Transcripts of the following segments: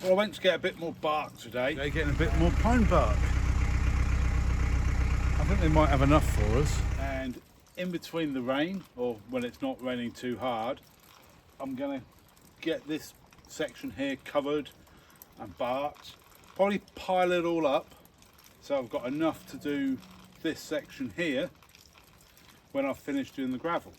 Well, I went to get a bit more bark today. They're getting a bit more pine bark. I think they might have enough for us. And in between the rain, or when it's not raining too hard, I'm gonna get this section here covered and barked. Probably pile it all up so I've got enough to do this section here when I've finished doing the gravel.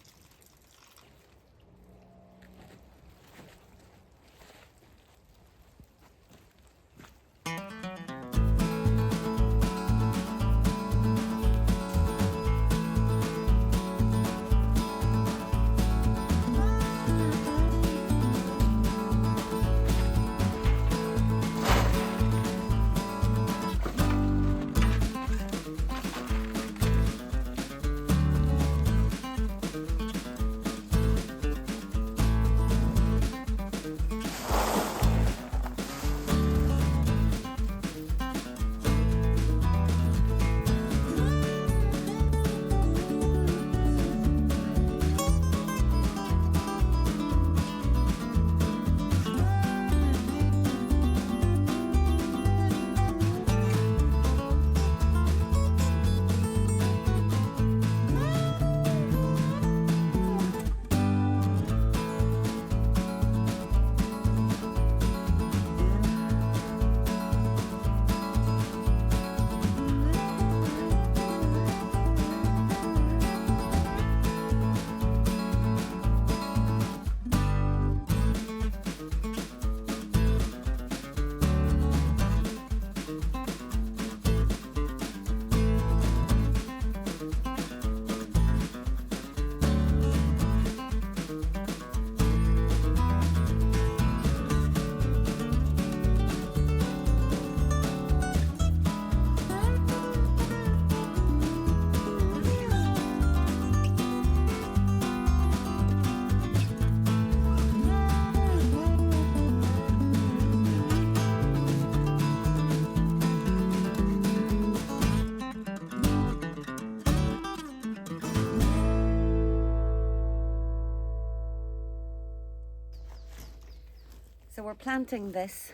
So we're planting this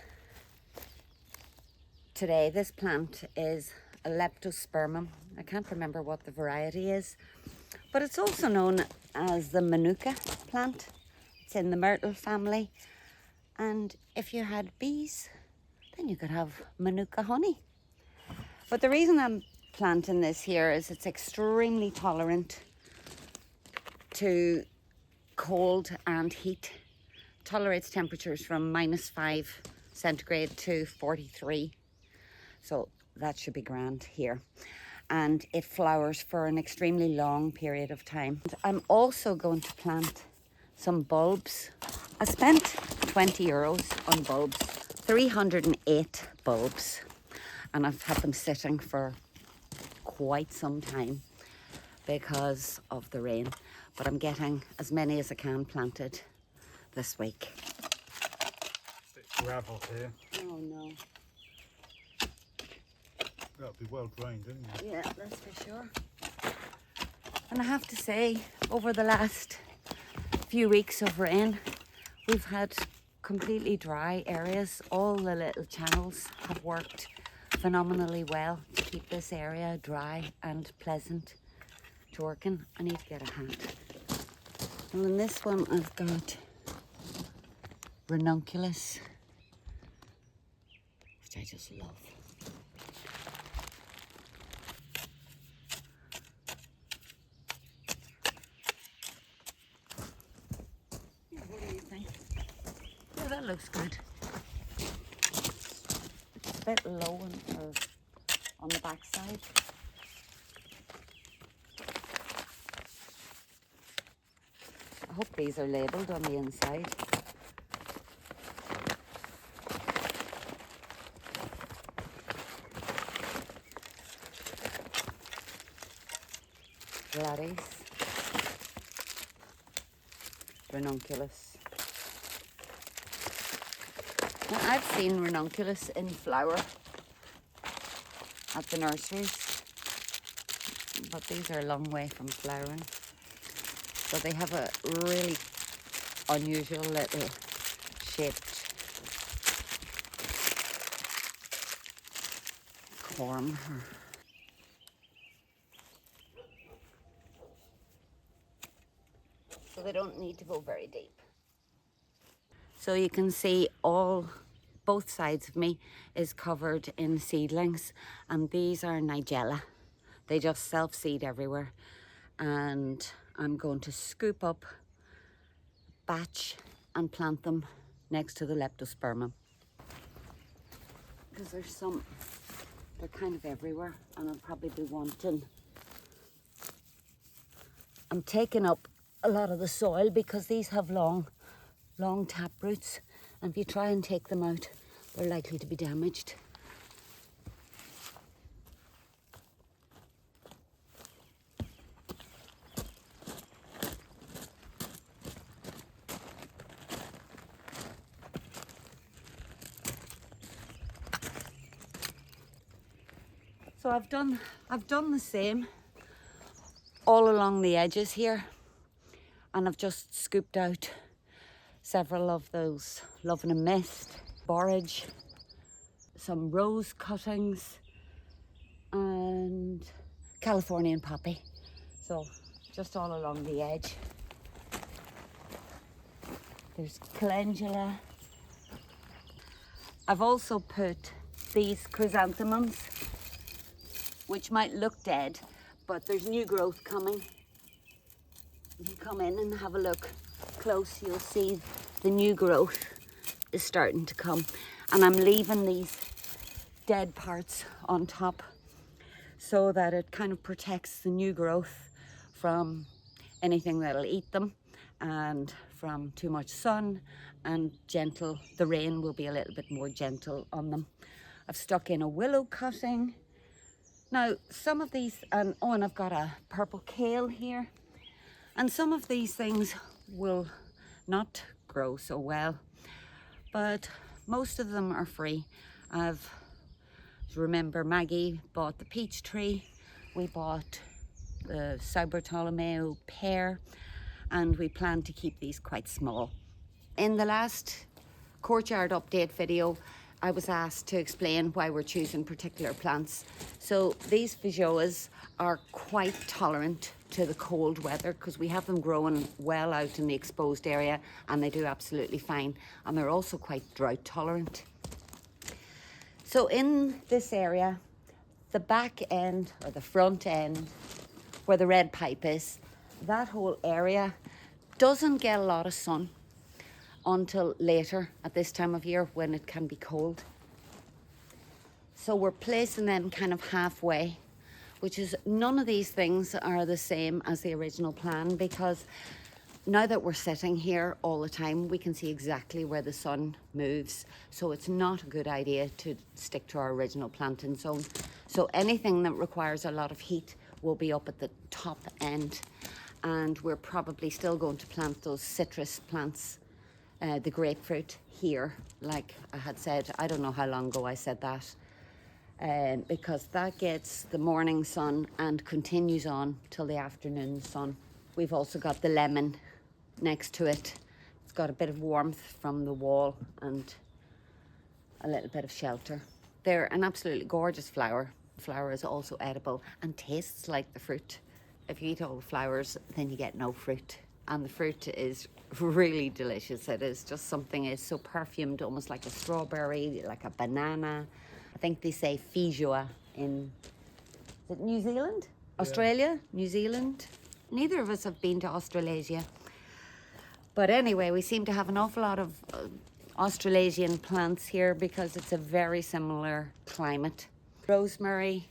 today. This plant is a leptospermum. I can't remember what the variety is, but it's also known as the manuka plant. It's in the myrtle family. And if you had bees, then you could have manuka honey. But the reason I'm planting this here is it's extremely tolerant to cold and heat. Tolerates temperatures from -5 centigrade to 43. So that should be grand here. And it flowers for an extremely long period of time. I'm also going to plant some bulbs. I spent 20 euros on bulbs, 308 bulbs. And I've had them sitting for quite some time because of the rain. But I'm getting as many as I can planted this week. Bit gravel here. Oh no. That'll be well drained, isn't it? Yeah, that's for sure. And I have to say, over the last few weeks of rain, we've had completely dry areas. All the little channels have worked phenomenally well to keep this area dry and pleasant to work in. I need to get a hat. And in this one I've got ranunculus, which I just love. Yeah, what do you think? Yeah, that looks good. It's a bit low on the back side. I hope these are labelled on the inside. Gladys, ranunculus. Now, I've seen ranunculus in flower at the nurseries, but these are a long way from flowering. So they have a really unusual little shaped form. So they don't need to go very deep. So you can see both sides of me is covered in seedlings, and these are Nigella. They just self-seed everywhere, and I'm going to scoop up, batch and plant them next to the leptospermum, because they're kind of everywhere, and I'll probably be wanting. I'm taking up a lot of the soil because these have long tap roots, and if you try and take them out, they're likely to be damaged. So I've done the same all along the edges here, and I've just scooped out several of those Love and a Mist, borage, some rose cuttings, and Californian poppy. So just all along the edge. There's calendula. I've also put these chrysanthemums, which might look dead, but there's new growth coming. If you come in and have a look close, you'll see the new growth is starting to come. And I'm leaving these dead parts on top so that it kind of protects the new growth from anything that'll eat them, and from too much sun, and the rain will be a little bit more gentle on them. I've stuck in a willow cutting. Now, some of these, and I've got a purple kale here, and some of these things will not grow so well, but most of them are free. Remember, Maggie bought the peach tree, we bought the Sao Bartolomeo pear, and we plan to keep these quite small. In the last courtyard update video, I was asked to explain why we're choosing particular plants. So these Veggies are quite tolerant to the cold weather because we have them growing well out in the exposed area, and they do absolutely fine. And they're also quite drought tolerant. So in this area, the back end or the front end where the red pipe is, that whole area doesn't get a lot of sun until later at this time of year when it can be cold. So we're placing them kind of halfway, which is, none of these things are the same as the original plan, because now that we're sitting here all the time, we can see exactly where the sun moves. So it's not a good idea to stick to our original planting zone. So anything that requires a lot of heat will be up at the top end. And we're probably still going to plant those citrus plants, the grapefruit here. Like I had said, I don't know how long ago I said that, because that gets the morning sun and continues on till the afternoon sun. We've also got the lemon next to it. It's got a bit of warmth from the wall and a little bit of shelter. They're an absolutely gorgeous flower. The flower is also edible and tastes like the fruit. If you eat all the flowers, then you get no fruit. And the fruit is really delicious. It is just something, it's so perfumed, almost like a strawberry, like a banana. I think they say feijoa in, is it New Zealand? Yeah. Australia? New Zealand? Neither of us have been to Australasia. But anyway, we seem to have an awful lot of Australasian plants here because it's a very similar climate. Rosemary,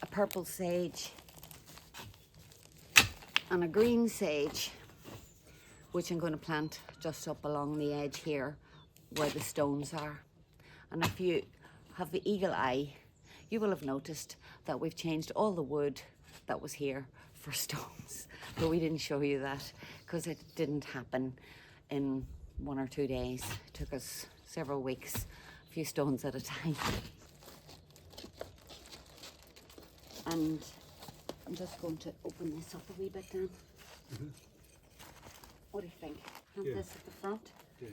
a purple sage, and a green sage, which I'm going to plant just up along the edge here where the stones are. And if you have the eagle eye, you will have noticed that we've changed all the wood that was here for stones. But we didn't show you that because it didn't happen in 1 or 2 days. It took us several weeks, a few stones at a time. And I'm just going to open this up a wee bit, Dan. Mm-hmm. What do you think? Plant this at the front? Yeah.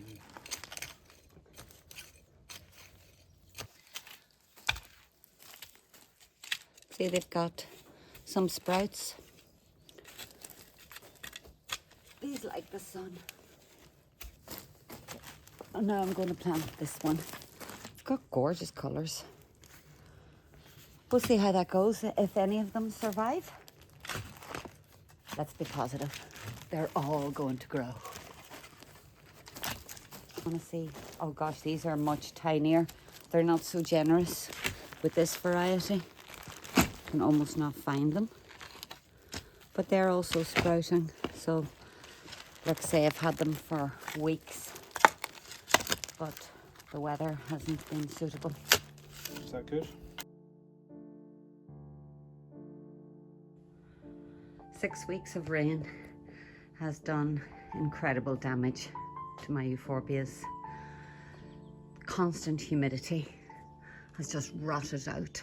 See, they've got some sprouts. These like the sun. Oh, now I'm going to plant this one. It's got gorgeous colours. We'll see how that goes, if any of them survive. Let's be positive. They're all going to grow. I want to see. Oh gosh, these are much tinier. They're not so generous with this variety. You can almost not find them. But they're also sprouting. So, like I say, I've had them for weeks. But the weather hasn't been suitable. Is that good? 6 weeks of rain has done incredible damage to my euphorbias. Constant humidity has just rotted out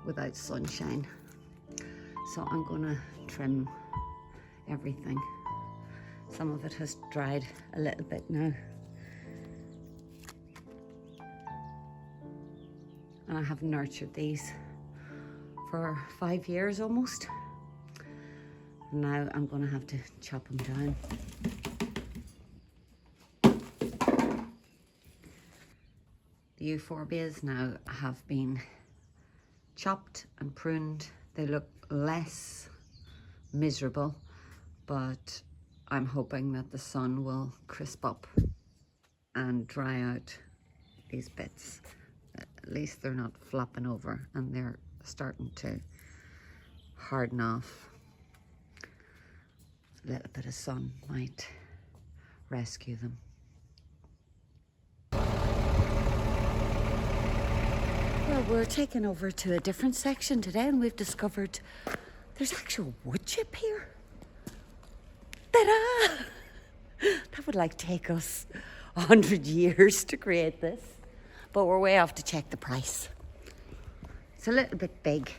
without sunshine. So I'm gonna trim everything. Some of it has dried a little bit now. And I have nurtured these for 5 years almost. Now I'm going to have to chop them down. The euphorbias now have been chopped and pruned. They look less miserable, but I'm hoping that the sun will crisp up and dry out these bits. At least they're not flopping over and they're starting to harden off. A little bit of sun might rescue them. Well, we're taking over to a different section today and we've discovered there's actual wood chip here. Ta-da! That would like take us 100 years to create this. But we're way off to check the price. It's a little bit big.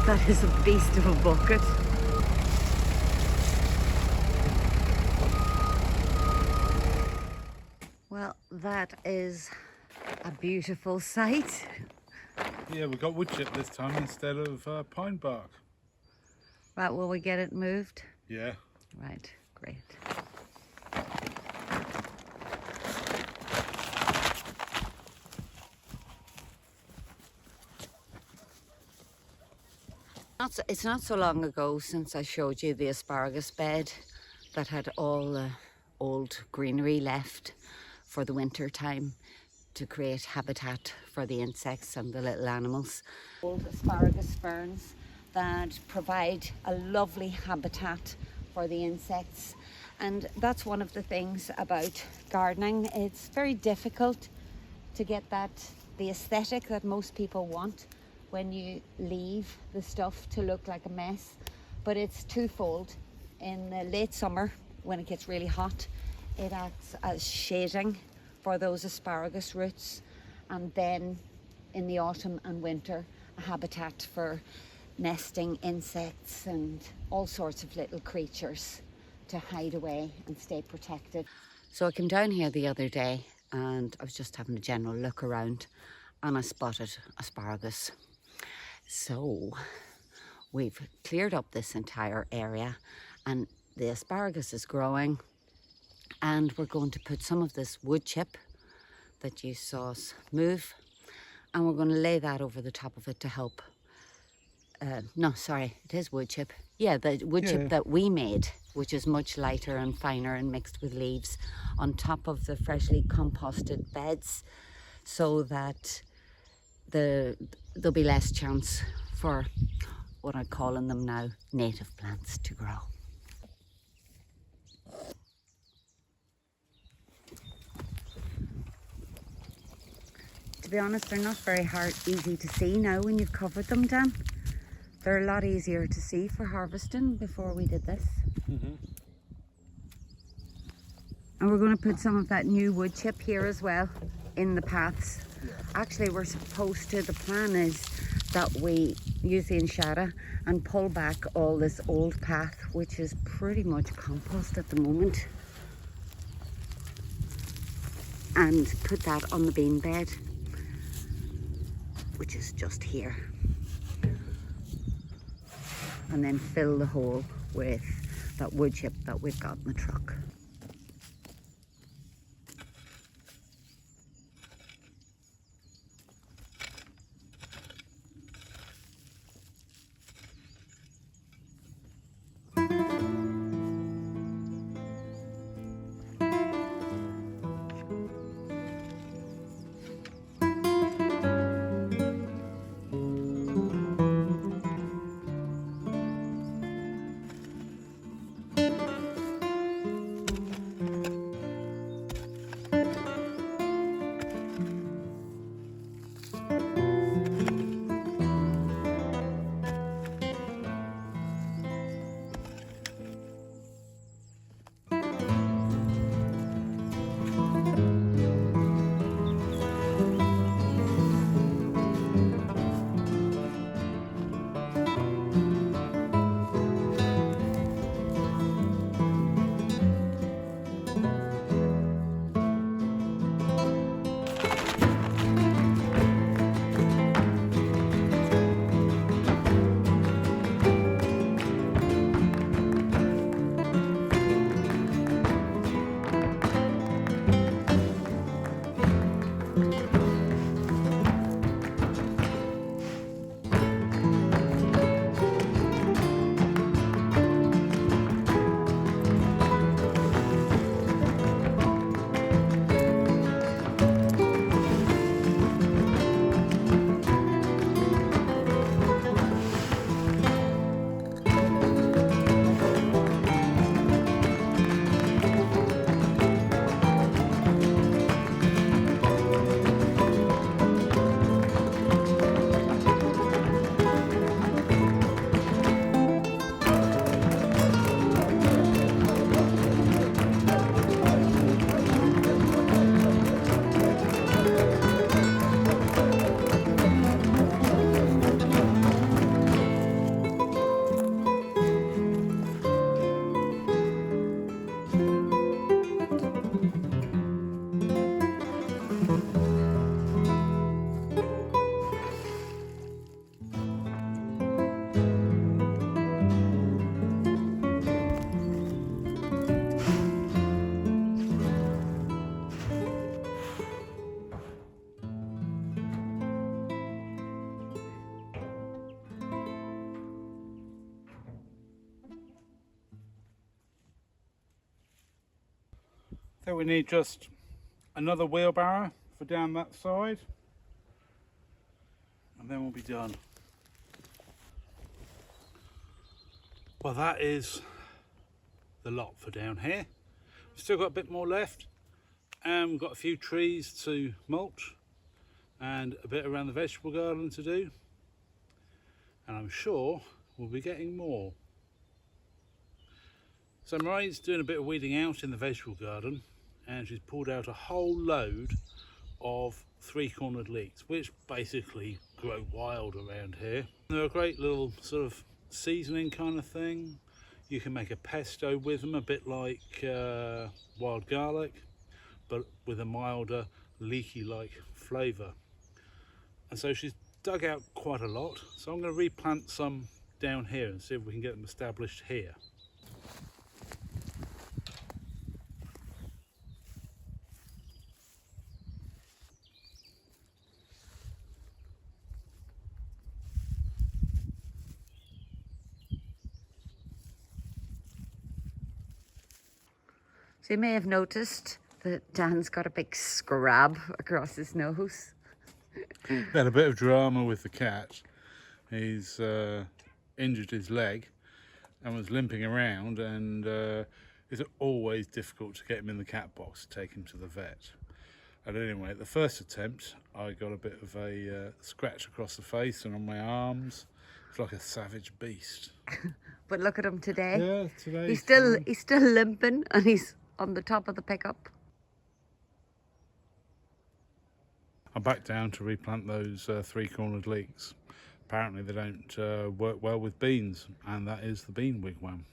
That is a beast of a bucket. Well, that is a beautiful sight. Yeah, we got wood chip this time instead of pine bark. Right, will we get it moved? Yeah. Right, great. It's not so long ago since I showed you the asparagus bed that had all the old greenery left for the winter time to create habitat for the insects and the little animals. Old asparagus ferns that provide a lovely habitat for the insects, and that's one of the things about gardening. It's very difficult to get the aesthetic that most people want when you leave the stuff to look like a mess, but it's twofold. In the late summer, when it gets really hot, it acts as shading for those asparagus roots, and then in the autumn and winter, a habitat for nesting insects and all sorts of little creatures to hide away and stay protected. So I came down here the other day and I was just having a general look around and I spotted asparagus. So we've cleared up this entire area and the asparagus is growing, and we're going to put some of this wood chip that you saw us move, and we're going to lay that over the top of it to help. No, sorry, it is wood chip. Yeah, the wood chip that we made, which is much lighter and finer and mixed with leaves, on top of the freshly composted beds, so that there'll be less chance for what I'm calling them now, native plants to grow. To be honest, they're not very easy to see now when you've covered them, Dan. They're a lot easier to see for harvesting before we did this. And we're going to put some of that new wood chip here as well in the paths. Yeah. Actually, we're supposed to, the plan is that we use the enshada and pull back all this old path, which is pretty much compost at the moment, and put that on the bean bed, which is just here, and then fill the hole with that wood chip that we've got in the truck. So we need just another wheelbarrow for down that side, and then we'll be done. Well, that is the lot for down here. We've still got a bit more left, and we've got a few trees to mulch and a bit around the vegetable garden to do, and I'm sure we'll be getting more. So Mari's doing a bit of weeding out in the vegetable garden, and she's pulled out a whole load of three-cornered leeks, which basically grow wild around here. They're a great little sort of seasoning kind of thing. You can make a pesto with them, a bit like wild garlic, but with a milder leeky-like flavour. And so she's dug out quite a lot, so I'm going to replant some down here and see if we can get them established here. So you may have noticed that Dan's got a big scrab across his nose. Had a bit of drama with the cat. He's injured his leg and was limping around, and it's always difficult to get him in the cat box to take him to the vet. And anyway, at the first attempt, I got a bit of a scratch across the face and on my arms. It's like a savage beast. But look at him today. Yeah, today He's still limping, and he's on the top of the pickup. I'm back down to replant those three-cornered leeks. Apparently they don't work well with beans, and that is the bean wigwam.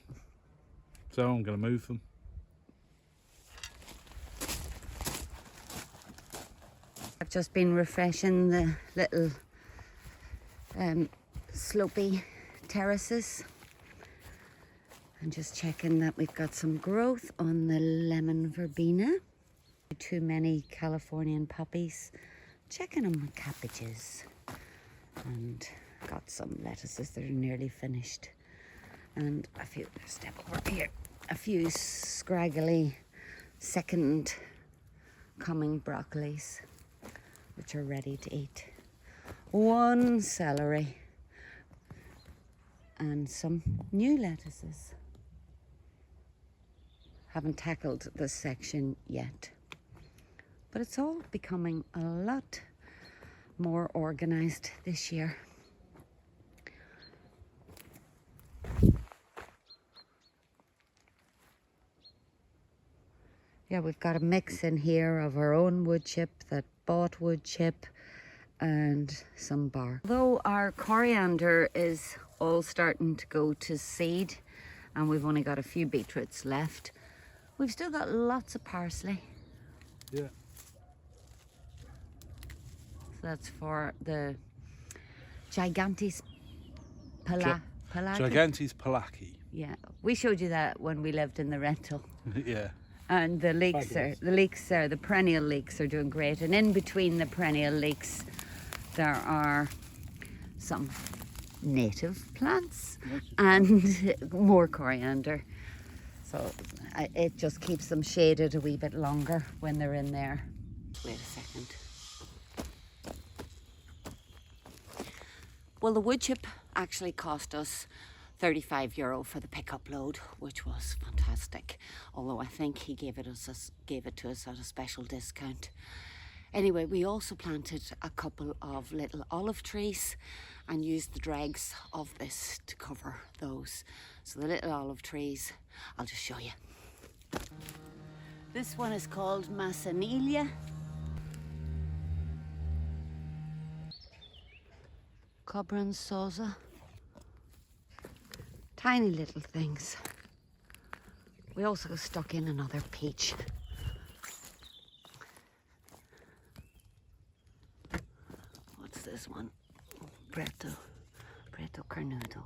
So I'm going to move them. I've just been refreshing the little slopey terraces and just checking that we've got some growth on the lemon verbena. Too many Californian poppies. Checking on my cabbages, and got some lettuces that are nearly finished, and a few, step over here, a few scraggly second coming broccolis which are ready to eat, one celery, and some new lettuces. Haven't tackled this section yet, but it's all becoming a lot more organized this year. Yeah, we've got a mix in here of our own wood chip, that bought wood chip, and some bark. Although our coriander is all starting to go to seed and we've only got a few beetroots left, we've still got lots of parsley. Yeah. So that's for the Gigantes Palaki. Gigantes Palaki. Yeah, we showed you that when we lived in the rental. Yeah. And the leeks are, the perennial leeks are doing great. And in between the perennial leeks, there are some native plants and more coriander. So it just keeps them shaded a wee bit longer when they're in there. Wait a second. Well, the wood chip actually cost us €35 for the pickup load, which was fantastic. Although I think he gave it to us at a special discount. Anyway, we also planted a couple of little olive trees and used the dregs of this to cover those. So the little olive trees, I'll just show you. This one is called Massanelia. Cobran Sosa. Tiny little things. We also stuck in another peach. What's this one? Preto Carnudo.